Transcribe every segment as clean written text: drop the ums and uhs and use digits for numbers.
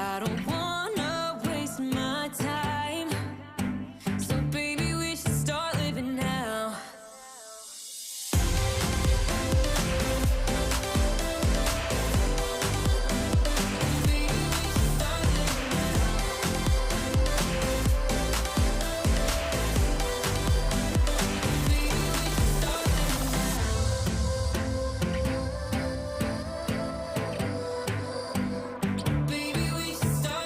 I don't wanna waste my time. So baby, we should start living now. Baby, we should start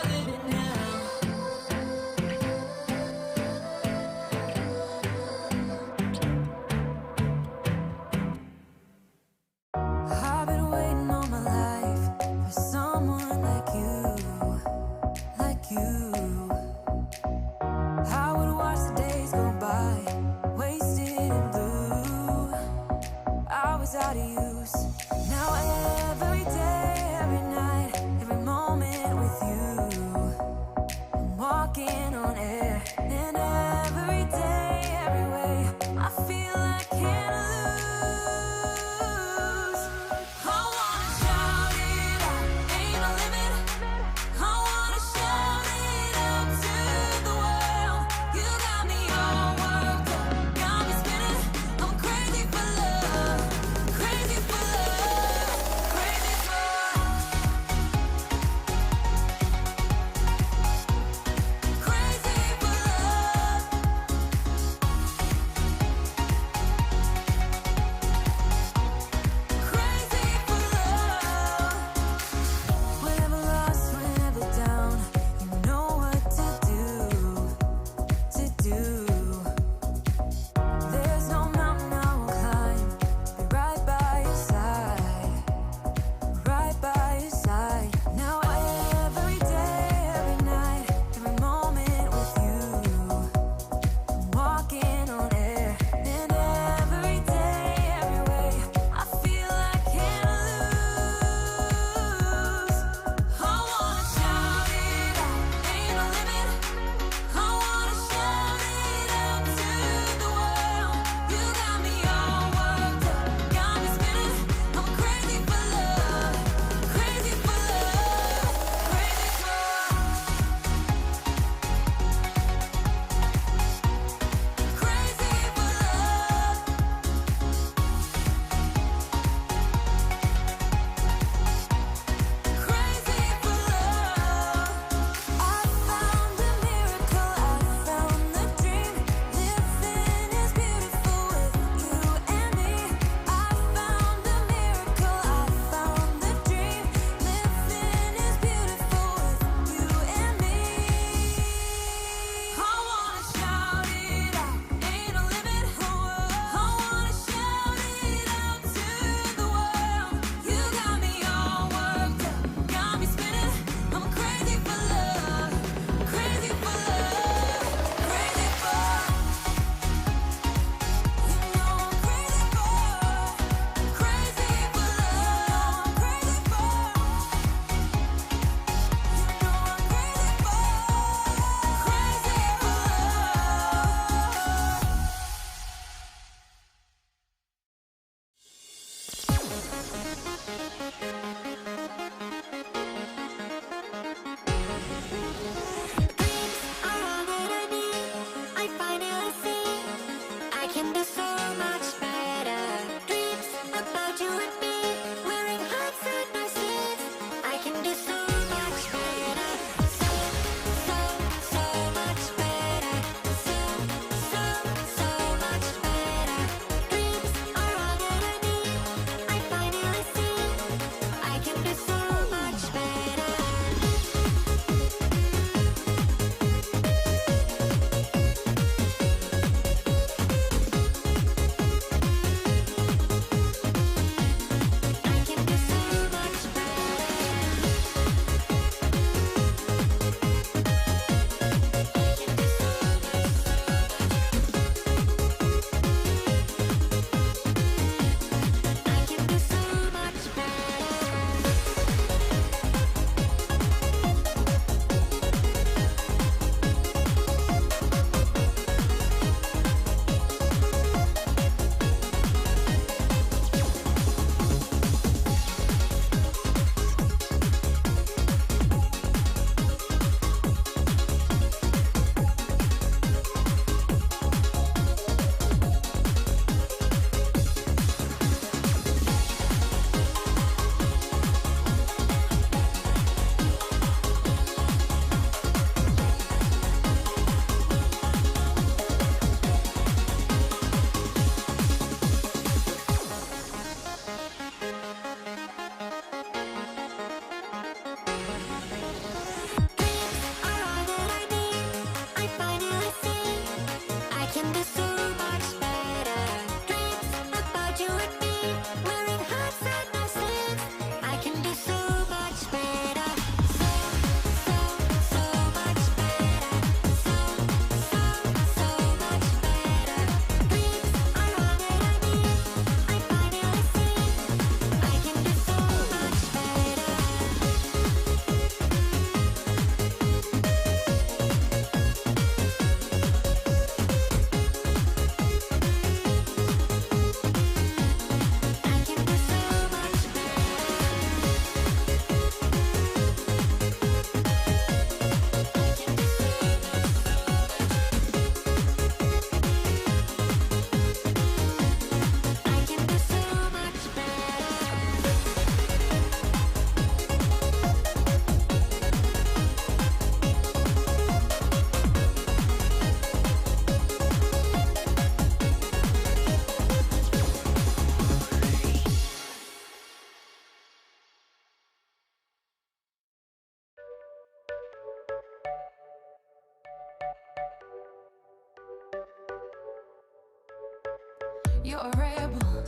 You're a rebel,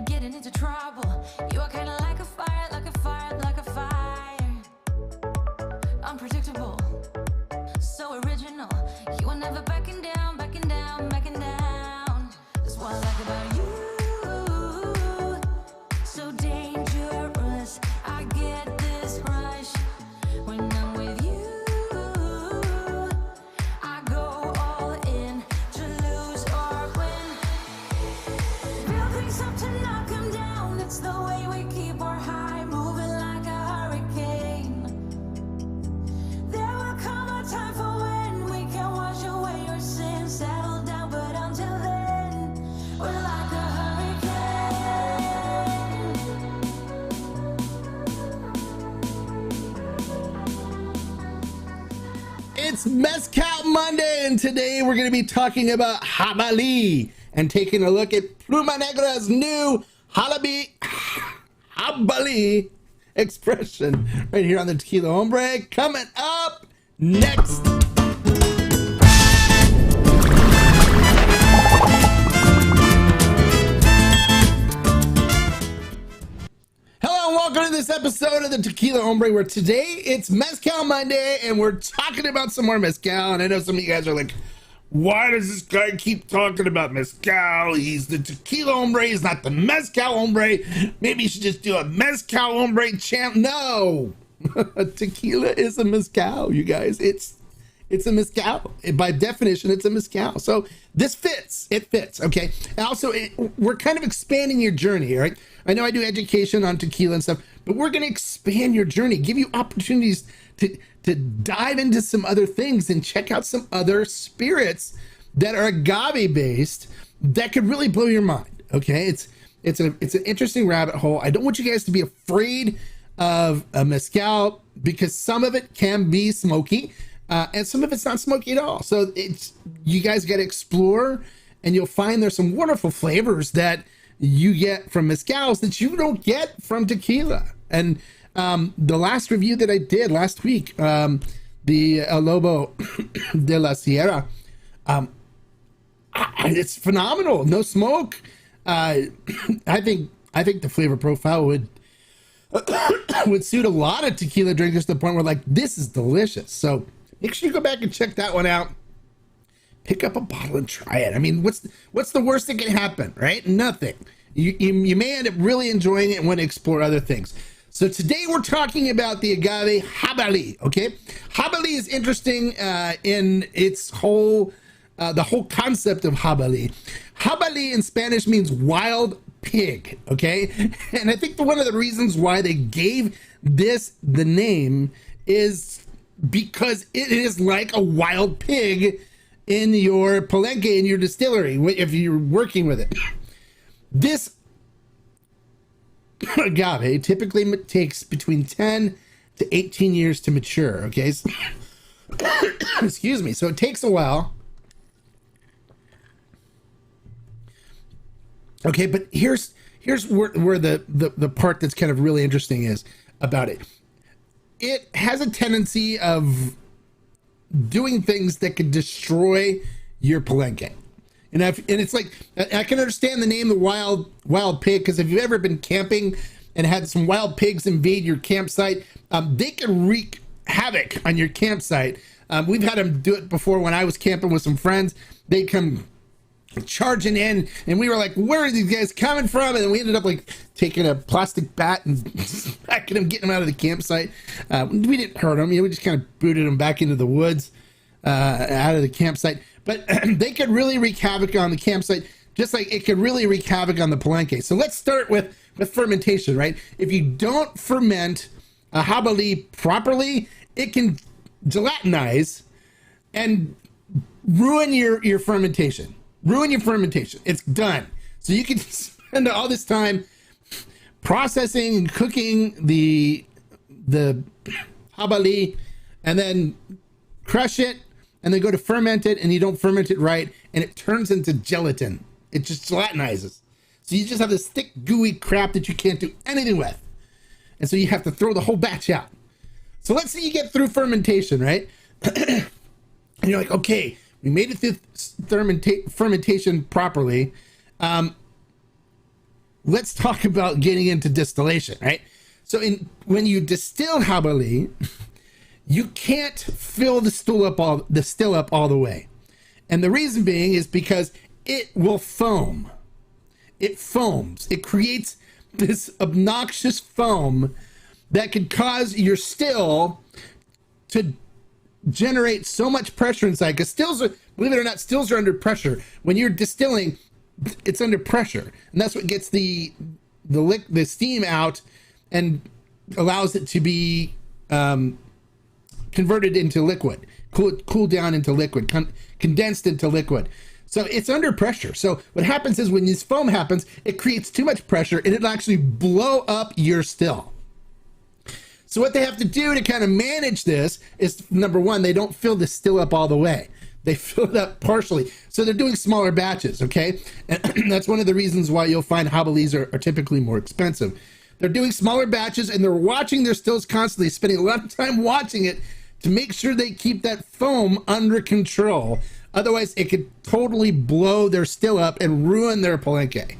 getting into trouble. You are kinda like a fire, like a fire, like a fire. Unpredictable, so original. You are never backing down, backing down, backing down. That's what I like about you. So dangerous, I get this rush when I'm with you. I go all in to lose or win. Build things up to knock 'em down. It's the way we keep our high, moving like a hurricane. There will come a time for when we can wash away your sins, settle down, but until then, we're like a It's Mezcal Monday, and today we're going to be talking about Jabali and taking a look at Pluma Negra's new Jabali expression right here on the Tequila Hombre. Coming up next. Hello and welcome to this episode of the Tequila Hombre, where today it's Mezcal Monday and we're talking about some more Mezcal. And I know some of you guys are like, why does this guy keep talking about Mezcal? He's the Tequila Hombre, he's not the Mezcal Hombre. Maybe you should just do a Mezcal Hombre chant. No, tequila is a Mezcal, you guys. It's a Mezcal. By definition, it's a Mezcal. So this fits. It fits. Okay. And also, we're kind of expanding your journey, right? I know I do education on tequila and stuff, but we're going to expand your journey, give you opportunities to dive into some other things and check out some other spirits that are agave based that could really blow your mind. Okay. It's an interesting rabbit hole. I don't want you guys to be afraid of a Mezcal because some of it can be smoky. And some of it's not smoky at all. So you guys got to explore, and you'll find there's some wonderful flavors that you get from mezcals that you don't get from tequila. And the last review that I did last week, the El Lobo de la Sierra, it's phenomenal. No smoke. I think the flavor profile would suit a lot of tequila drinkers to the point where like, this is delicious. So make sure you go back and check that one out. Pick up a bottle and try it. I mean, what's the worst that can happen, right? Nothing. You may end up really enjoying it and want to explore other things. So today we're talking about the agave Jabali, okay? Jabali is interesting in its whole, the whole concept of Jabali. Jabali in Spanish means wild pig, okay? And I think one of the reasons why they gave this the name is because it is like a wild pig in your palenque, in your distillery, if you're working with it. This agave typically takes between 10 to 18 years to mature, okay? So, excuse me. So it takes a while. Okay, but here's where the part that's kind of really interesting is about it. It has a tendency of doing things that could destroy your palenque. And it's like, I can understand the name, the wild pig, because if you've ever been camping and had some wild pigs invade your campsite, they can wreak havoc on your campsite. We've had them do it before when I was camping with some friends. They come charging in, and we were like, where are these guys coming from? And then we ended up like taking a plastic bat and smacking them, getting them out of the campsite. We didn't hurt them, we just kind of booted them back into the woods, out of the campsite. But they could really wreak havoc on the campsite, just like it could really wreak havoc on the palenque. So let's start with fermentation, right? If you don't ferment a Jabali properly, it can gelatinize and ruin your fermentation. Ruin your fermentation. It's done. So you can spend all this time processing and cooking the Jabali, and then crush it, and then go to ferment it, and you don't ferment it right, and it turns into gelatin. It just gelatinizes. So you just have this thick, gooey crap that you can't do anything with. And so you have to throw the whole batch out. So let's say you get through fermentation, right? And you're like, okay, we made it through fermentation properly. let's talk about getting into distillation, right? So when you distill Jabali, you can't fill the still up all the way. And the reason being is because it will foam. It foams. It creates this obnoxious foam that could cause your still to generate so much pressure inside. Because stills are, believe it or not, stills are under pressure. When you're distilling, it's under pressure, and that's what gets the steam out and allows it to be converted into liquid, cooled down into liquid, condensed into liquid. So it's under pressure. So what happens is when this foam happens, it creates too much pressure and it'll actually blow up your still. So what they have to do to kind of manage this is, number one, they don't fill the still up all the way. They fill it up partially. So they're doing smaller batches, okay? And that's one of the reasons why you'll find Jabalis are typically more expensive. They're doing smaller batches and they're watching their stills constantly, spending a lot of time watching it to make sure they keep that foam under control. Otherwise, it could totally blow their still up and ruin their palenque.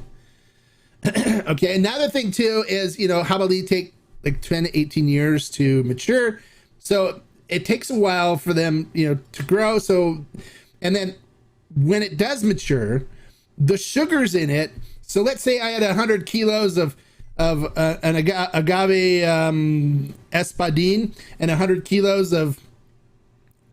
Okay, another thing too is, Jabali take like 10 to 18 years to mature. So it takes a while for them, to grow. So, and then when it does mature, the sugars in it. So let's say I had 100 kilos of an agave espadin and 100 kilos of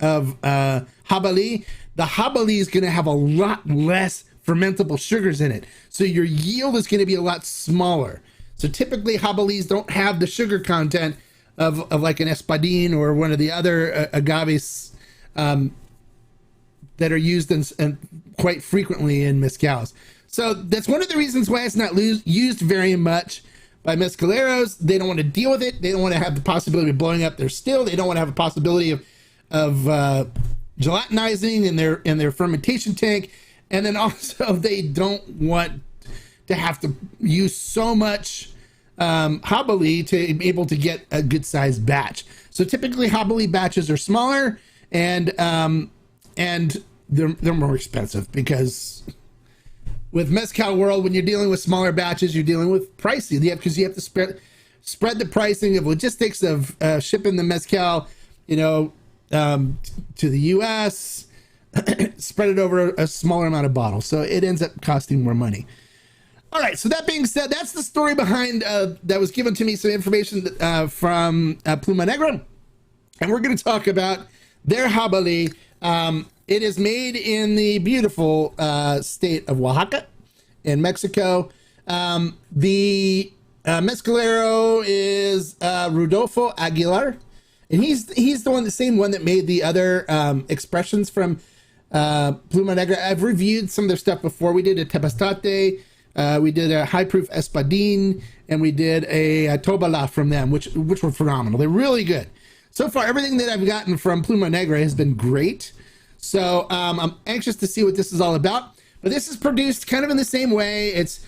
Jabali. The Jabali is going to have a lot less fermentable sugars in it. So your yield is going to be a lot smaller. So typically Jabalis don't have the sugar content of like an espadin or one of the other agaves that are used and quite frequently in mezcals. So that's one of the reasons why it's not used very much by mezcaleros. They don't want to deal with it. They don't want to have the possibility of blowing up their still. They don't want to have a possibility of gelatinizing in their fermentation tank. And then also they don't want to have to use so much Jabali to be able to get a good sized batch. So typically Jabali batches are smaller and they're more expensive, because with mezcal world, when you're dealing with smaller batches, you're dealing with pricing. Because you have to spread the pricing of logistics of shipping the mezcal, to the U.S., spread it over a smaller amount of bottles. So it ends up costing more money. All right. So that being said, that's the story behind that was given to me, some information from Pluma Negra. And we're going to talk about their Jabali. It is made in the beautiful state of Oaxaca in Mexico. The mezcalero is Rodolfo Aguilar. And he's the same one that made the other expressions from Pluma Negra. I've reviewed some of their stuff before. We did a Tepestate, we did a high proof Espadin, and we did a Tobala from them, which were phenomenal. They're really good. So far, everything that I've gotten from Pluma Negra has been great. So I'm anxious to see what this is all about. But this is produced kind of in the same way. It's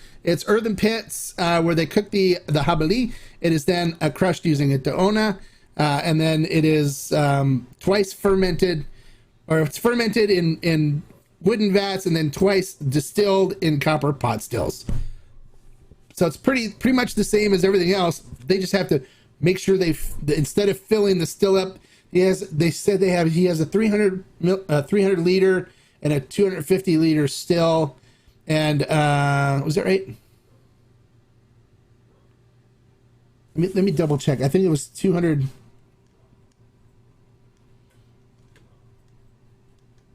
earthen pits where they cook the Jabali. It is then crushed using a teona. And then it is twice fermented, or it's fermented in wooden vats and then twice distilled in copper pot stills. So it's pretty much the same as everything else. They just have to make sure instead of filling the still up, he has a 300 liter and a 250 liter still. And was that right? Let me double check. I think it was 200.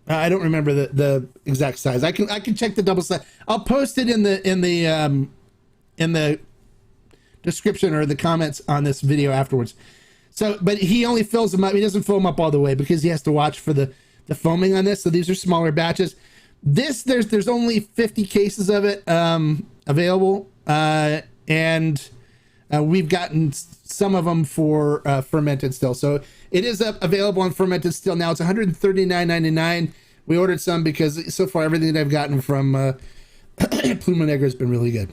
I don't remember the exact size. I can check the double size. I'll post it in the description or the comments on this video afterwards. So, but he only fills them up. He doesn't fill them up all the way because he has to watch for the foaming on this. So these are smaller batches. There's only 50 cases of it available, and we've gotten some of them for fermented still. So it is available on fermented still now. It's $139.99. We ordered some because so far everything that I've gotten from Pluma Negra has been really good.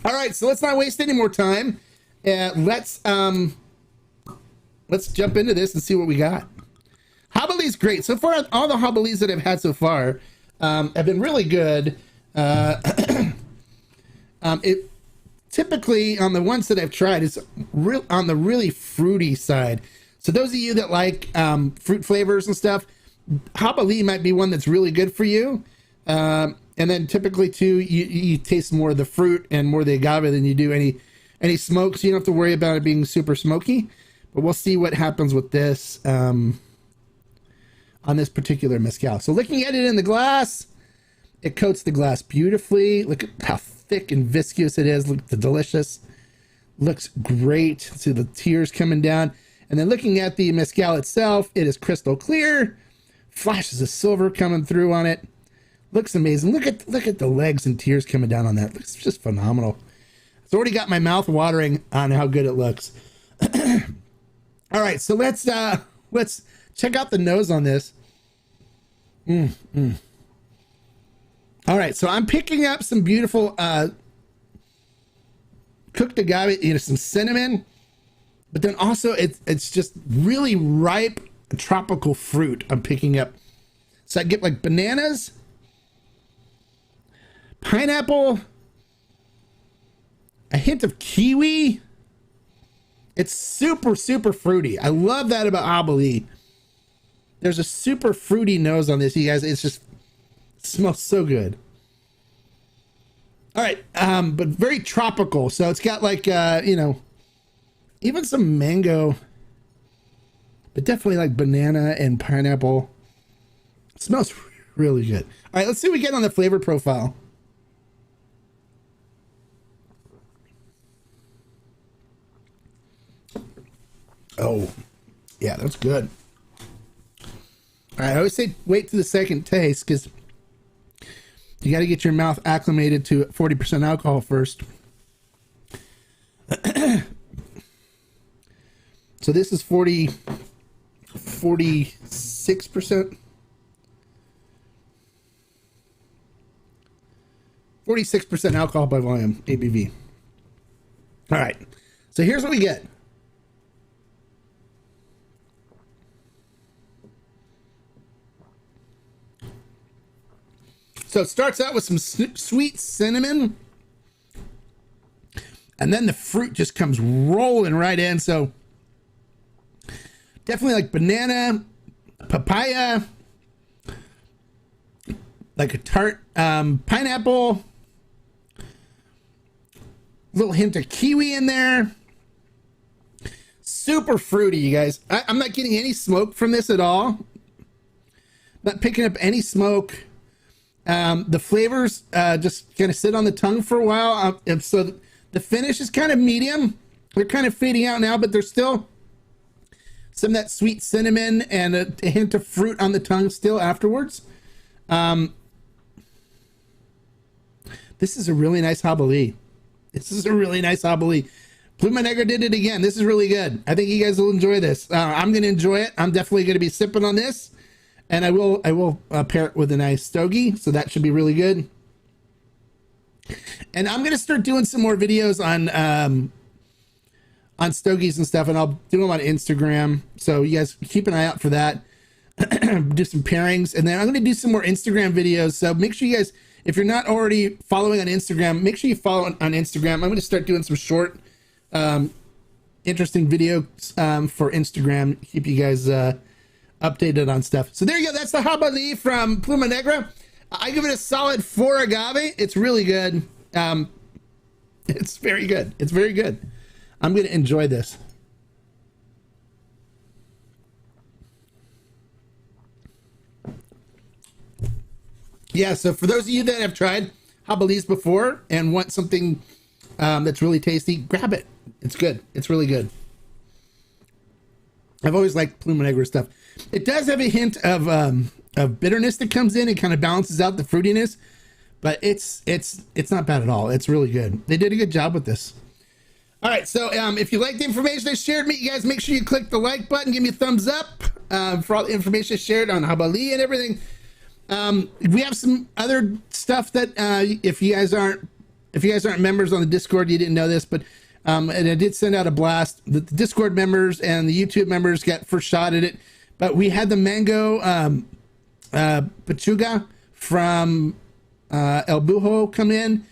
All right, so let's not waste any more time. Let's jump into this and see what we got. Jabali's great. So far, all the Jabalis that I've had so far have been really good. typically on the ones that I've tried, it's real on the really fruity side. So those of you that like fruit flavors and stuff, Jabali might be one that's really good for you. And then typically too, you taste more of the fruit and more of the agave than you do any smoke. So you don't have to worry about it being super smoky. But we'll see what happens with this on this particular mezcal. So looking at it in the glass, it coats the glass beautifully. Look at how thick and viscous it is. Look at the delicious. Looks great. See the tears coming down. And then looking at the mezcal itself, it is crystal clear. Flashes of silver coming through on it. Looks amazing. Look at the legs and tears coming down on that. Looks just phenomenal. It's already got my mouth watering on how good it looks. All right, so let's check out the nose on this. All right, so I'm picking up some beautiful cooked agave, some cinnamon, but then also it's just really ripe tropical fruit I'm picking up. So I get like bananas, pineapple, a hint of kiwi. It's super, super fruity. I love that about Jabali. There's a super fruity nose on this, you guys. It smells so good. All right, but very tropical. So it's got like, even some mango, but definitely like banana and pineapple. It smells really good. All right, let's see what we get on the flavor profile. Oh, yeah, that's good. All right, I always say wait to the second taste because you got to get your mouth acclimated to 40% alcohol first. So this is 46%. 46% alcohol by volume, ABV. All right, so here's what we get. So it starts out with some sweet cinnamon, and then the fruit just comes rolling right in. So definitely like banana, papaya, like a tart pineapple, little hint of kiwi in there. Super fruity, you guys. I'm not getting any smoke from this at all. Not picking up any smoke. The flavors just kind of sit on the tongue for a while. So the finish is kind of medium. They're kind of fading out now, but there's still some of that sweet cinnamon and a hint of fruit on the tongue still afterwards. This is a really nice Jabali. Pluma Negra did it again. This is really good. I think you guys will enjoy this. I'm going to enjoy it. I'm definitely going to be sipping on this. And I will pair it with a nice stogie, so that should be really good. And I'm gonna start doing some more videos on stogies and stuff, and I'll do them on Instagram. So you guys keep an eye out for that. Do some pairings, and then I'm gonna do some more Instagram videos. So make sure you guys, if you're not already following on Instagram, make sure you follow on Instagram. I'm gonna start doing some short, interesting videos for Instagram. Keep you guys updated on stuff. So there you go. That's the Jabali from Pluma Negra. I give it a solid 4 agave. It's really good. It's very good. It's very good. I'm going to enjoy this. Yeah, so for those of you that have tried Jabalis before and want something that's really tasty, grab it. It's good. It's really good. I've always liked Pluma Negra stuff. It does have a hint of bitterness that comes in. It kind of balances out the fruitiness, but it's not bad at all. It's really good. They did a good job with this. All right, so if you like the information I shared, you guys make sure you click the like button, give me a thumbs up for all the information I shared on Jabali and everything. We have some other stuff that if you guys aren't members on the Discord, you didn't know this, but and I did send out a blast. The Discord members and the YouTube members got first shot at it. But we had the mango pechuga from El Bujo come in.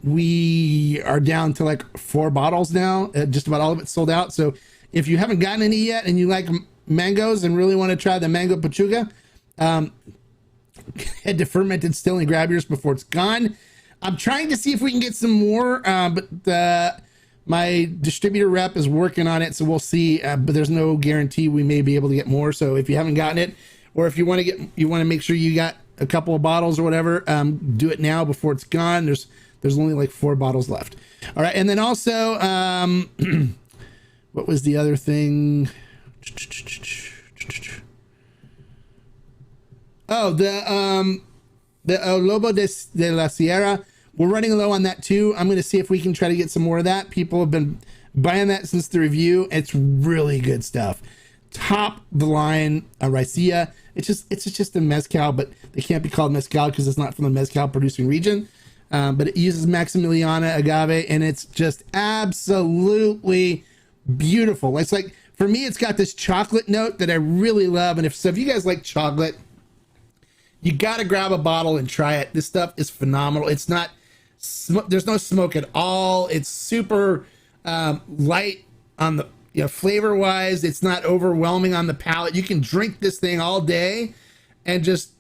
We are down to like 4 bottles now. Just about all of it's sold out. So if you haven't gotten any yet and you like mangoes and really want to try the mango pachuga, head to Fermented Still and grab yours before it's gone. I'm trying to see if we can get some more, but my distributor rep is working on it, so we'll see. But there's no guarantee we may be able to get more. So if you haven't gotten it, or if you want to make sure you got a couple of bottles or whatever, do it now before it's gone. There's only like 4 bottles left. All right, and then also, what was the other thing? Oh, the Lobo de la Sierra. We're running low on that too. I'm going to see if we can try to get some more of that. People have been buying that since the review. It's really good stuff. Top the line raicilla. It's just a mezcal, but they can't be called mezcal because it's not from the mezcal producing region. But it uses Maximiliana agave, and it's just absolutely beautiful. It's like, for me, it's got this chocolate note that I really love. And if you guys like chocolate, you got to grab a bottle and try it. This stuff is phenomenal. It's not, there's no smoke at all. It's super light on the, flavor wise. It's not overwhelming on the palate. You can drink this thing all day and just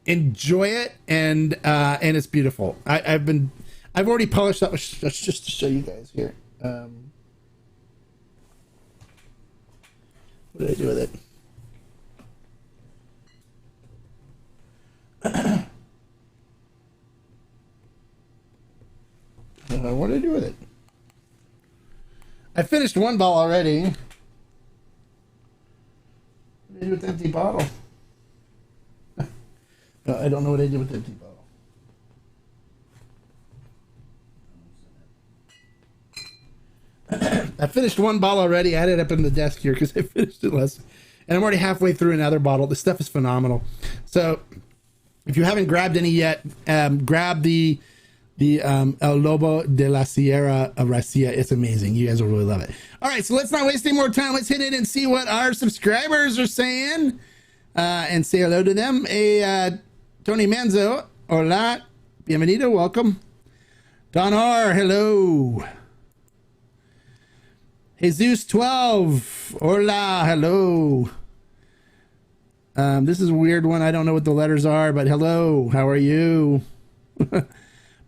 enjoy it. And it's beautiful. I've already polished up. Let's just to show you guys here. What did I do with it? What did I do with it? I finished 1 bottle already. What did I do with the empty bottle? I don't know what I did with the empty bottle. I finished 1 bottle already. I had it up in the desk here because I finished it last. And I'm already halfway through another bottle. This stuff is phenomenal. So if you haven't grabbed any yet, grab the El Lobo de la Sierra raicilla. It's amazing. You guys will really love it. All right, so let's not waste any more time. Let's hit it and see what our subscribers are saying, and say hello to them. Tony Manzo, hola, bienvenido, welcome. Don R, hello. Jesus 12, hola, hello. This is a weird one. I don't know what the letters are, but hello, how are you?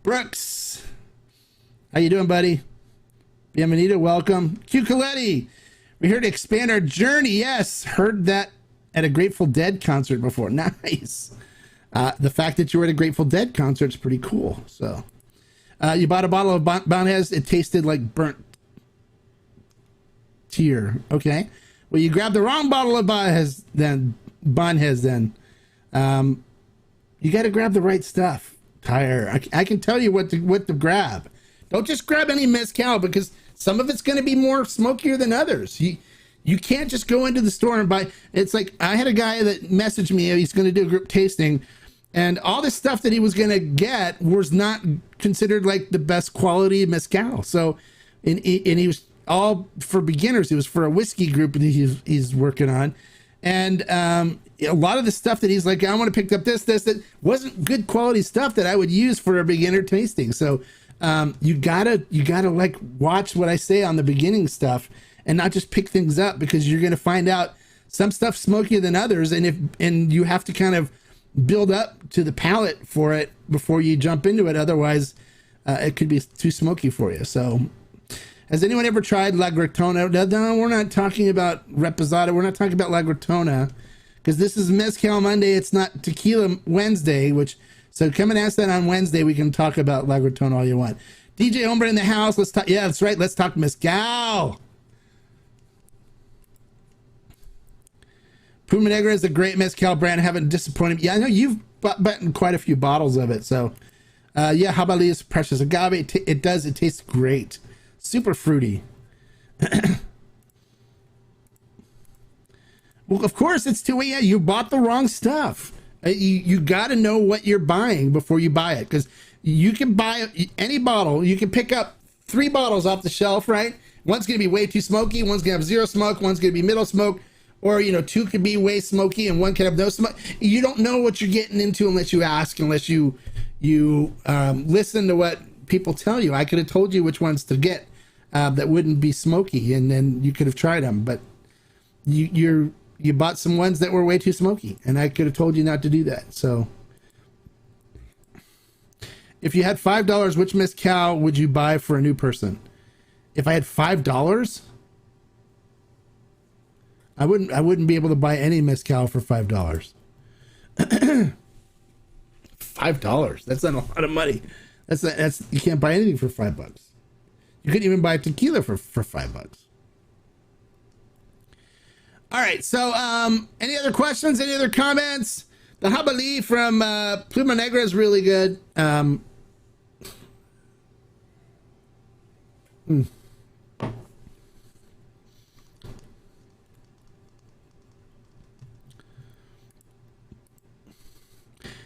Brooks, how you doing, buddy? Bienvenido, welcome. Q Coletti, we're here to expand our journey. Yes, heard that at a Grateful Dead concert before. Nice. The fact that you were at a Grateful Dead concert is pretty cool. So, you bought a bottle of Banhez. It tasted like burnt tear. Okay. Well, you grabbed the wrong bottle of Banhez then. You got to grab the right stuff. Tyre, I can tell you what to grab. Don't just grab any mezcal because some of it's going to be more smokier than others. You can't just go into the store and buy. It's like, I had a guy that messaged me. He's going to do a group tasting, and all this stuff that he was going to get was not considered like the best quality mezcal. So, and he was all for beginners. It was for a whiskey group that he's working on, and a lot of the stuff that he's like, I want to pick up this that wasn't good quality stuff that I would use for a beginner tasting. So you gotta like watch what I say on the beginning stuff and not just pick things up, because you're gonna find out some stuff smokier than others, and you have to kind of build up to the palate for it before you jump into it. Otherwise, it could be too smoky for you. So, has anyone ever tried La Gratona? No, we're not talking about Reposado. We're not talking about La Gratona, because this is Mezcal Monday. It's not Tequila Wednesday, so come and ask that on Wednesday. We can talk about La Gratona all you want. DJ Hombre in the house. Let's talk. Yeah, that's right. Let's talk Mezcal. Pluma Negra is a great Mezcal brand. I haven't disappointed. Yeah, I know you've bought quite a few bottles of it. So, yeah, Jabali is precious agave. It tastes great. Super fruity. Well, of course, it's two. Yeah, you bought the wrong stuff. You got to know what you're buying before you buy it, because you can buy any bottle. You can pick up 3 bottles off the shelf, right? One's going to be way too smoky. One's going to have 0 smoke. One's going to be middle smoke. Or, 2 could be way smoky and 1 could have no smoke. You don't know what you're getting into unless you ask, unless you listen to what people tell you. I could have told you which ones to get that wouldn't be smoky, and then you could have tried them. But you bought some ones that were way too smoky, and I could have told you not to do that. So if you had $5, which mezcal would you buy for a new person? If I had $5, I wouldn't be able to buy any mezcal for $5. $5. That's not a lot of money. That's you can't buy anything for $5. You couldn't even buy tequila for $5. All right. So, any other questions? Any other comments? The Jabali from Pluma Negra is really good.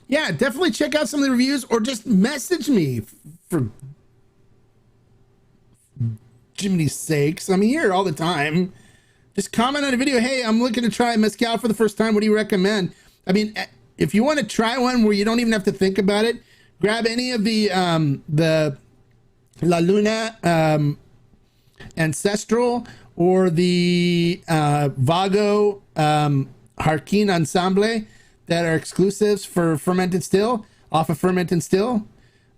Yeah, definitely check out some of the reviews, or just message me for Jiminy's sakes. I'm here all the time. Just comment on a video. Hey, I'm looking to try mezcal for the first time. What do you recommend? I mean, if you want to try one where you don't even have to think about it, grab any of the La Luna Ancestral or the Vago Harkin Ensemble that are exclusives for Fermented Still, off of Fermented Still.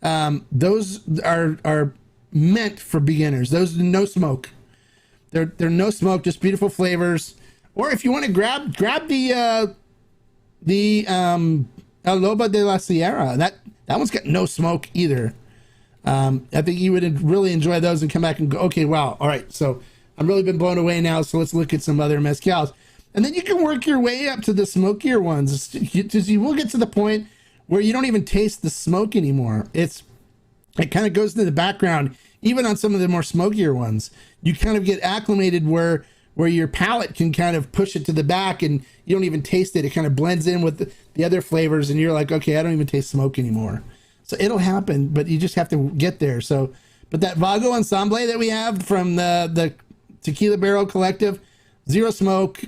Those are meant for beginners. Those are no smoke. They're no smoke, just beautiful flavors. Or if you want to grab the El Loba de la Sierra, that one's got no smoke either. I think you would really enjoy those and come back and go, okay, wow, all right, so I've really been blown away now, so let's look at some other mezcals. And then you can work your way up to the smokier ones. You will get to the point where you don't even taste the smoke anymore. It kind of goes into the background, even on some of the more smokier ones. You kind of get acclimated where your palate can kind of push it to the back and you don't even taste it. It kind of blends in with the other flavors and you're like, okay, I don't even taste smoke anymore. So it'll happen, but you just have to get there. So, but that Vago Ensemble that we have from the Tequila Barrel Collective, zero smoke,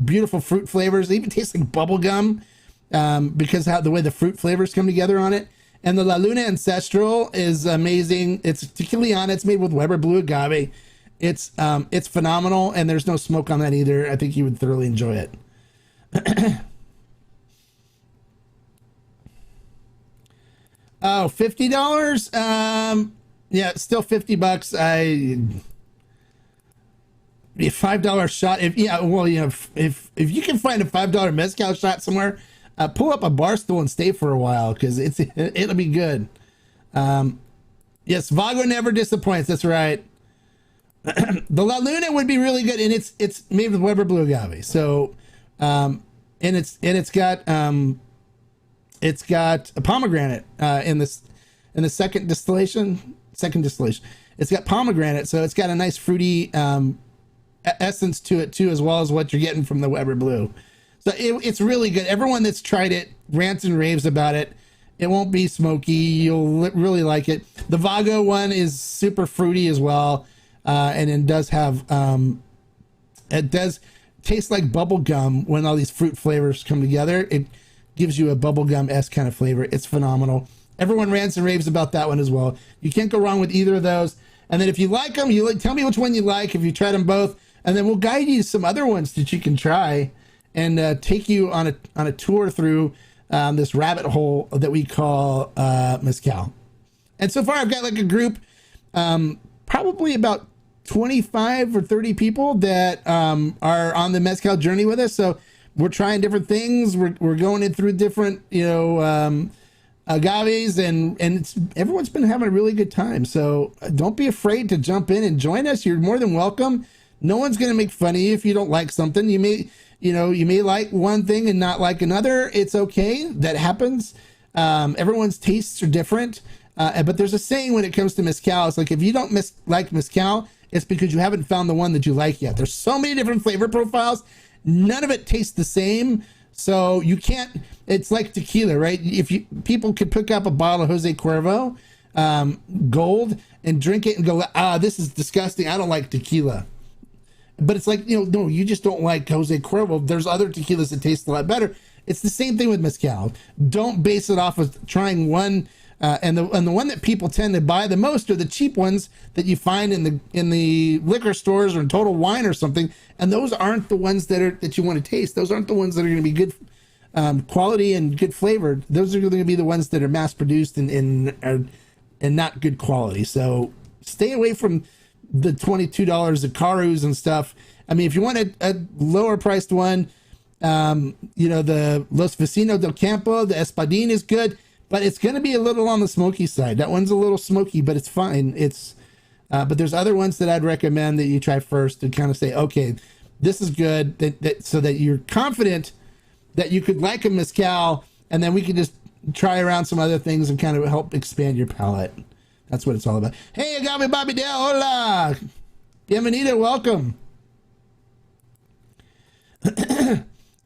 beautiful fruit flavors. It even tastes like bubble gum because how the way the fruit flavors come together on it. And the La Luna Ancestral is amazing. It's tequila. It's made with Weber Blue Agave. It's phenomenal, and there's no smoke on that either. I think you would thoroughly enjoy it. Oh, $50? Yeah, it's still $50. A $5 shot. If you can find a $5 mezcal shot somewhere, pull up a bar stool and stay for a while because it'll be good. Yes, Vago never disappoints. That's right. The La Luna would be really good, and it's made with Weber Blue Agave. So, and it's got a pomegranate in the second distillation. It's got pomegranate, so it's got a nice fruity essence to it too, as well as what you're getting from the Weber Blue. So it's really good. Everyone that's tried it rants and raves about it. It won't be smoky. You'll really like it. The Vago one is super fruity as well, and it does have it does taste like bubble gum when all these fruit flavors come together. It gives you a bubblegum-esque kind of flavor. It's phenomenal. Everyone rants and raves about that one as well. You can't go wrong with either of those. And then if you like them, tell me which one you like if you tried them both, and then we'll guide you to some other ones that you can try and take you on a tour through this rabbit hole that we call mezcal. And so far, I've got like a group, probably about 25 or 30 people that are on the mezcal journey with us. So we're trying different things. We're going in through different, agaves, and everyone's been having a really good time. So don't be afraid to jump in and join us. You're more than welcome. No one's going to make fun of you if you don't like something. You may like one thing and not like another. It's okay. That happens. Everyone's tastes are different. But there's a saying when it comes to mezcal. It's like, if you don't like mezcal, it's because you haven't found the one that you like yet. There's so many different flavor profiles. None of it tastes the same. So you can't, it's like tequila, right? People could pick up a bottle of Jose Cuervo Gold and drink it and go, this is disgusting. I don't like tequila. But it's like, no, you just don't like Jose Cuervo. There's other tequilas that taste a lot better. It's the same thing with mezcal. Don't base it off of trying one And the one that people tend to buy the most are the cheap ones that you find in the liquor stores or in Total Wine or something. And those aren't the ones that you want to taste. Those aren't the ones that are going to be good quality and good flavored. Those are going to be the ones that are mass produced and not good quality. So stay away from the $22 Zakarus and stuff. I mean, if you want a lower priced one, the Los Vecinos del Campo, the Espadín is good. But it's going to be a little on the smoky side. That one's a little smoky, but it's fine. But there's other ones that I'd recommend that you try first to kind of say, okay, this is good, so that you're confident that you could like a mezcal, and then we can just try around some other things and kind of help expand your palate. That's what it's all about. Hey, Agave Bobby Dale, hola. Bienvenido, welcome.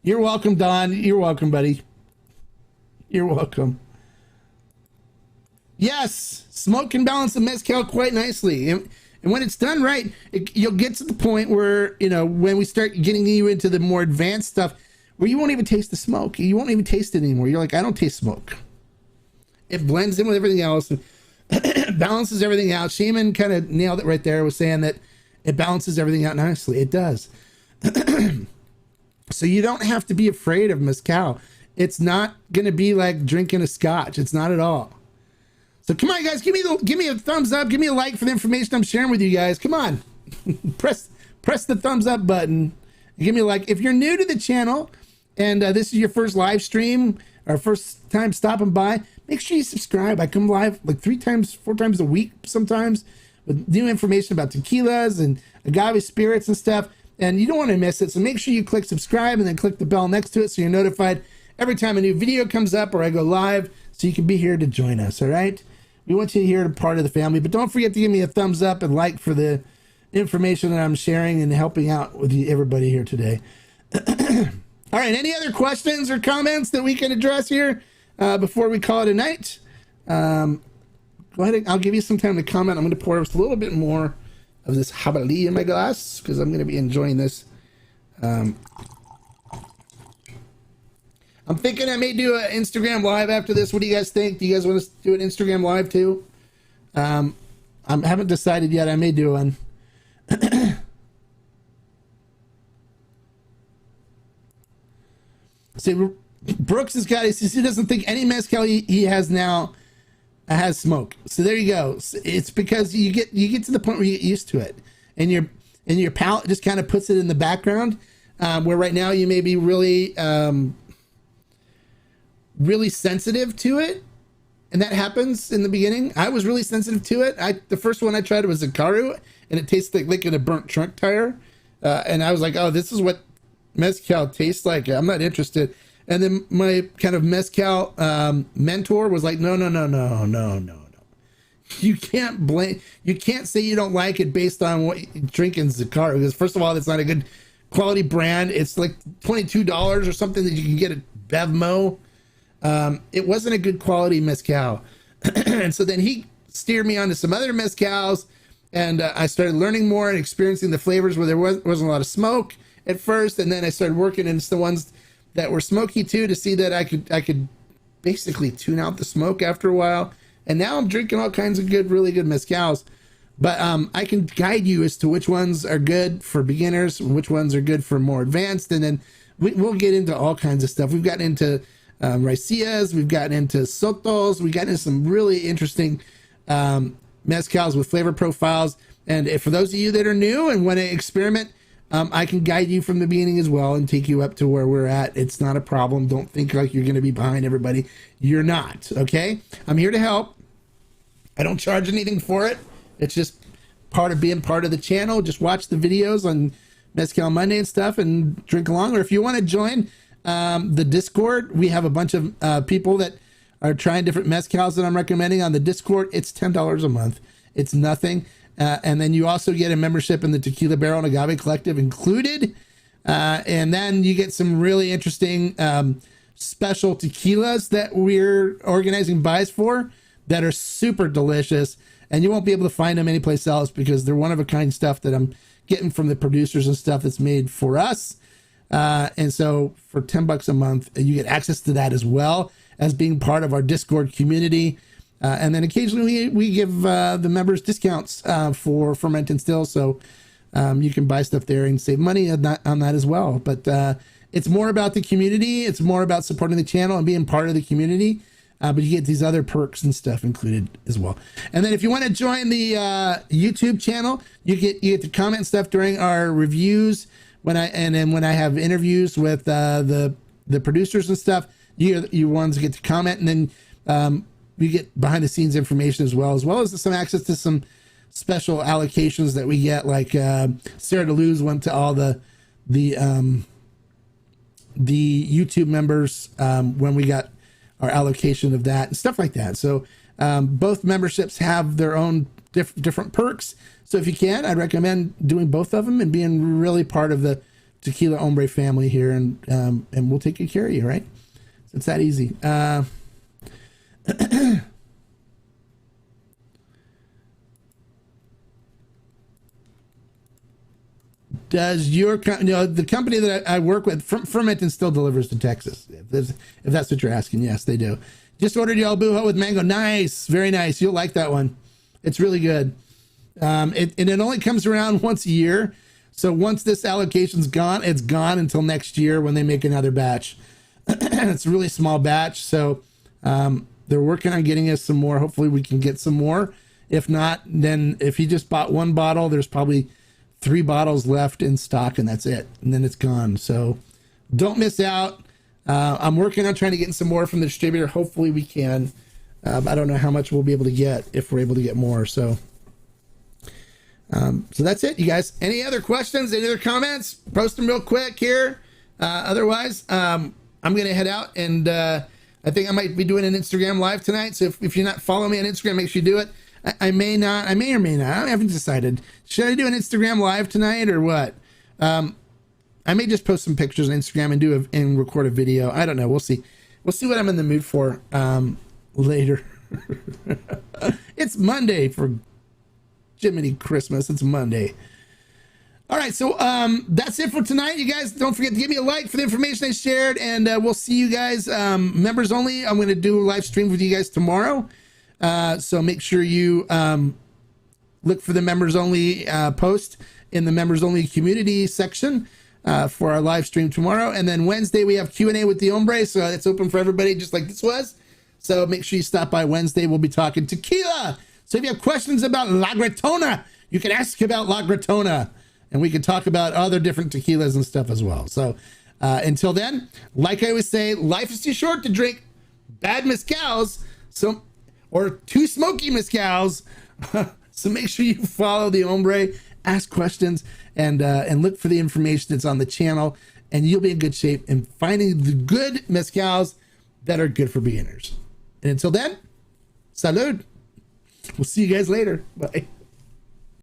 You're welcome, Don. You're welcome, buddy. You're welcome. Yes, smoke can balance the mezcal quite nicely. And when it's done right, you'll get to the point where, when we start getting you into the more advanced stuff, where you won't even taste the smoke. You won't even taste it anymore. You're like, I don't taste smoke. It blends in with everything else and balances everything out. Shaman kind of nailed it right there, was saying that it balances everything out nicely. It does. So you don't have to be afraid of mezcal. It's not going to be like drinking a scotch. It's not at all. So come on, guys, give me a thumbs up. Give me a like for the information I'm sharing with you guys. Come on, press the thumbs up button. And give me a like. If you're new to the channel and this is your first live stream or first time stopping by, make sure you subscribe. I come live like 4 times a week sometimes with new information about tequilas and agave spirits and stuff. And you don't want to miss it. So make sure you click subscribe and then click the bell next to it so you're notified every time a new video comes up or I go live, so you can be here to join us. All right. We want you here to be part of the family, but don't forget to give me a thumbs up and like for the information that I'm sharing and helping out with everybody here today. All right. Any other questions or comments that we can address here before we call it a night? Go ahead. I'll give you some time to comment. I'm going to pour just a little bit more of this Jabali in my glass because I'm going to be enjoying this. I'm thinking I may do an Instagram live after this. What do you guys think? Do you guys want to do an Instagram live too? I haven't decided yet. I may do one. See, Brooks has got, he says he doesn't think any mezcal he has now has smoke. So there you go. It's because you get to the point where you get used to it, and your palate just kind of puts it in the background. Where right now you may be really sensitive to it, and that happens in the beginning. I was really sensitive to it. The first one I tried was Zakaru, and it tastes like licking a burnt trunk tire, and I was like, oh, this is what mezcal tastes like. I'm not interested. And then my kind of mezcal mentor was like, no. You can't say you don't like it based on what you're drinking Zakaru, because first of all, it's not a good quality brand. It's like $22 or something that you can get at Bevmo. It wasn't a good quality mezcal. And so then he steered me onto some other mezcals, and I started learning more and experiencing the flavors where there wasn't a lot of smoke at first, and then I started working into the ones that were smoky too, to see that I could basically tune out the smoke after a while. And now I'm drinking all kinds of really good mezcals. But I can guide you as to which ones are good for beginners, which ones are good for more advanced, and then we'll get into all kinds of stuff. We've gotten into raicillas, we've gotten into sotos, we've gotten into some really interesting mezcals with flavor profiles. And for those of you that are new and want to experiment, I can guide you from the beginning as well and take you up to where we're at. It's not a problem. Don't think like you're going to be behind everybody. You're not, okay? I'm here to help. I don't charge anything for it. It's just part of being part of the channel. Just watch the videos on Mezcal Monday and stuff and drink along. Or if you want to join the Discord, we have a bunch of people that are trying different mezcals that I'm recommending on the Discord. It's $10 a month. It's nothing. And then you also get a membership in the Tequila Barrel and Agave Collective included. And then you get some really interesting special tequilas that we're organizing buys for that are super delicious. And you won't be able to find them anyplace else because they're one-of-a-kind stuff that I'm getting from the producers and stuff that's made for us. And so for $10 a month, you get access to that as well as being part of our Discord community. And then occasionally we give the members discounts for Ferment and Still. So you can buy stuff there and save money on that as well. But it's more about the community. It's more about supporting the channel and being part of the community. But you get these other perks and stuff included as well. And then if you want to join the YouTube channel, you get to comment stuff during our reviews when I have interviews with the producers and stuff. You ones get to comment, and then you get behind the scenes information as well as some access to some special allocations that we get. Like Sarah DeLuz went to all the YouTube members when we got our allocation of that and stuff like that. So both memberships have their own different perks. So if you can, I'd recommend doing both of them and being really part of the Tequila Hombre family here, and we'll take good care of you, right? So it's that easy. Does your the company that I work with, Ferment and Still, delivers to Texas? If that's what you're asking, yes, they do. Just ordered y'all Buho with mango. Nice, very nice. You'll like that one. It's really good. It only comes around once a year. So once this allocation's gone, it's gone until next year when they make another batch. It's a really small batch, so they're working on getting us some more. Hopefully we can get some more. If not, then if you just bought one bottle, there's probably 3 bottles left in stock, and that's it, and then it's gone. So don't miss out. I'm working on trying to get some more from the distributor. Hopefully we can. I don't know how much we'll be able to get, if we're able to get more. So that's it, you guys. Any other questions, any other comments? Post them real quick here. Otherwise, I'm going to head out, and I think I might be doing an Instagram live tonight. So if you're not following me on Instagram, make sure you do it. I may or may not. I haven't decided. Should I do an Instagram live tonight or what? I may just post some pictures on Instagram and record a video. I don't know. We'll see. We'll see what I'm in the mood for later. It's Monday for Jiminy Christmas. It's Monday. All right, so that's it for tonight. You guys, don't forget to give me a like for the information I shared, and we'll see you guys members only. I'm going to do a live stream with you guys tomorrow. So make sure you look for the members only post in the members only community section for our live stream tomorrow. And then Wednesday we have Q&A with the Hombre, so it's open for everybody just like this was. So make sure you stop by Wednesday. We'll be talking tequila. So if you have questions about La Gratona, you can ask about La Gratona, and we can talk about other different tequilas and stuff as well. So until then, like I always say, life is too short to drink bad mezcals. Or too smoky mezcals. So make sure you follow the Hombre, ask questions, and look for the information that's on the channel, and you'll be in good shape in finding the good mezcals that are good for beginners. And until then, salud. We'll see you guys later. Bye.